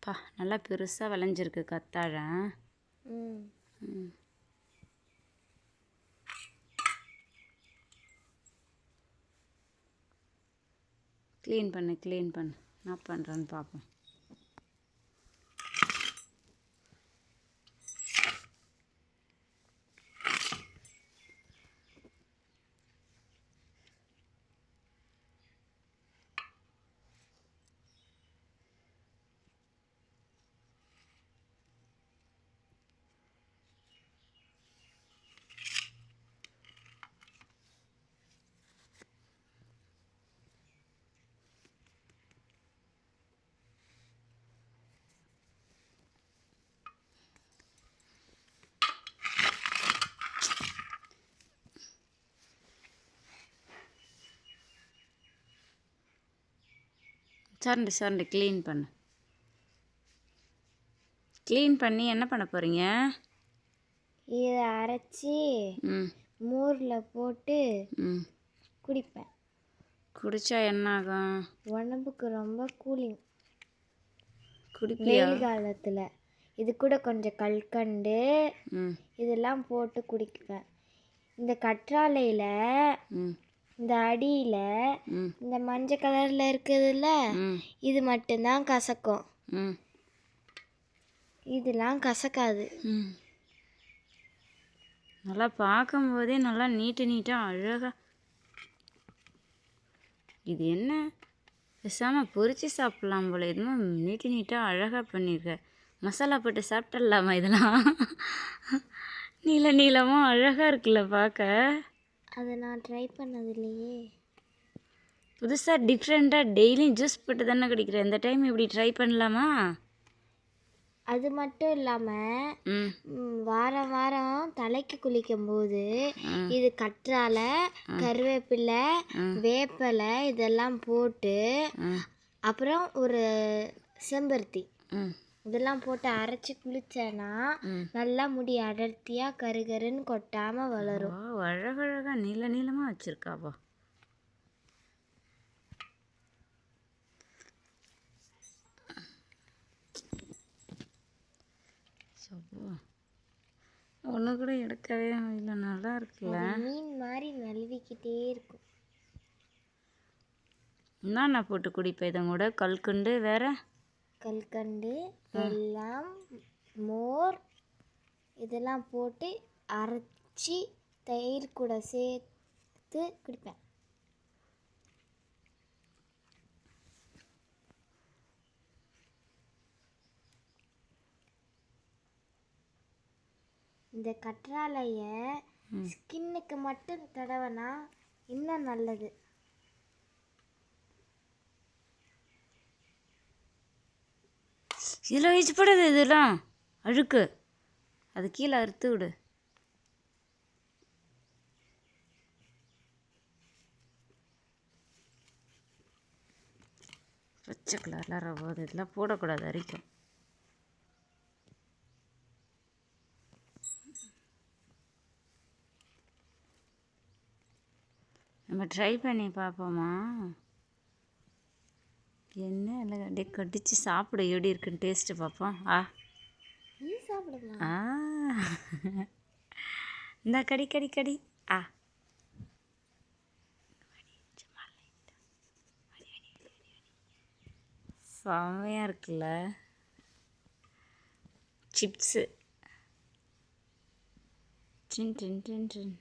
பா நல்லா பெருசாக விளைஞ்சிருக்கு கத்தாழை. க்ளீன் பண்ணு என்ன பண்ணுறேன்னு பார்ப்போம். சரண்டு க்ளீன் பண்ணி என்ன பண்ண போகிறீங்க? இதை அரைச்சி மோரில் போட்டு குடிப்பேன். குடித்தா என்ன ஆகும்? உடம்புக்கு ரொம்ப கூலிங். குடிப்பியா? வெயில் காலத்தில் இது கூட கொஞ்சம் கல்கண்டு இதெல்லாம் போட்டு குடிப்பேன். இந்த கற்றாழையில் இந்த அடியில் இந்த மஞ்சள் கலரில் இருக்குதுல்ல, இது மட்டும்தான் கசக்கும். இதெல்லாம் கசக்காது. நல்லா பார்க்கும்போதே நல்லா நீட்டாக அழகாக. இது என்ன பேசாமல் பொரிச்சு சாப்பிட்லாம் போல. எதுவும் நீட்டாக அழகாக பண்ணியிருக்க. மசாலா போட்டு சாப்பிட்றலாமா இதெல்லாம்? நீளமாக அழகாக இருக்குல்ல பார்க்க. அதை நான் ட்ரை பண்ணதில்லையே. புதுசாக டிஃப்ரெண்ட்டாக டெய்லியும் ஜூஸ் போட்டு தானே குடிக்கிறேன். இந்த டைம் இப்படி ட்ரை பண்ணலாமா? அது மட்டும் இல்லாமல் வாரம் வாரம் தலைக்கு குளிக்கும் போது இது கற்றாழை, கருவேப்பிலை, வேப்பலை இதெல்லாம் போட்டு, அப்புறம் ஒரு செம்பருத்தி இதெல்லாம் போட்டு அரைச்சி குளித்தேன்னா நல்லா முடி அடர்த்தியாக கருகருன்னு கொட்டாமல் வளரும். அழகழகாக நீளமாக வச்சுருக்காப்பா. ஒன்று கூட எடுக்கவே இல்லை. நல்லா இருக்குல்ல. மீன் மாதிரி நழுவிக்கிட்டே இருக்கும். என்னென்ன போட்டு குடிப்பேன் இதன் கூட? கல்கண்டு, வேற கல்கண்டு, வெல்லம், மோர் இதெல்லாம் போட்டு அரைச்சி தயிர் கூட சேர்த்து குடிப்பேன். இந்த கற்றாழையை ஸ்கின்னுக்கு மட்டும் தடவைனா இன்னும் நல்லது. இதில் வச்சு போடுது. இதெல்லாம் அழுக்கு. அது கீழே அறுத்து விடு. பச்சை கலரில் ரவ்வது இதெல்லாம் போடக்கூடாது, அரிக்கும். நம்ம ட்ரை பண்ணி பார்ப்போமா? என்ன இல்லை அப்படியே கடிச்சு சாப்பிட எப்படி இருக்குன்னு டேஸ்ட்டு பார்ப்போம். இந்த கடி செம்மையாக இருக்குல்ல. சிப்ஸு டின் டின் டின் டின்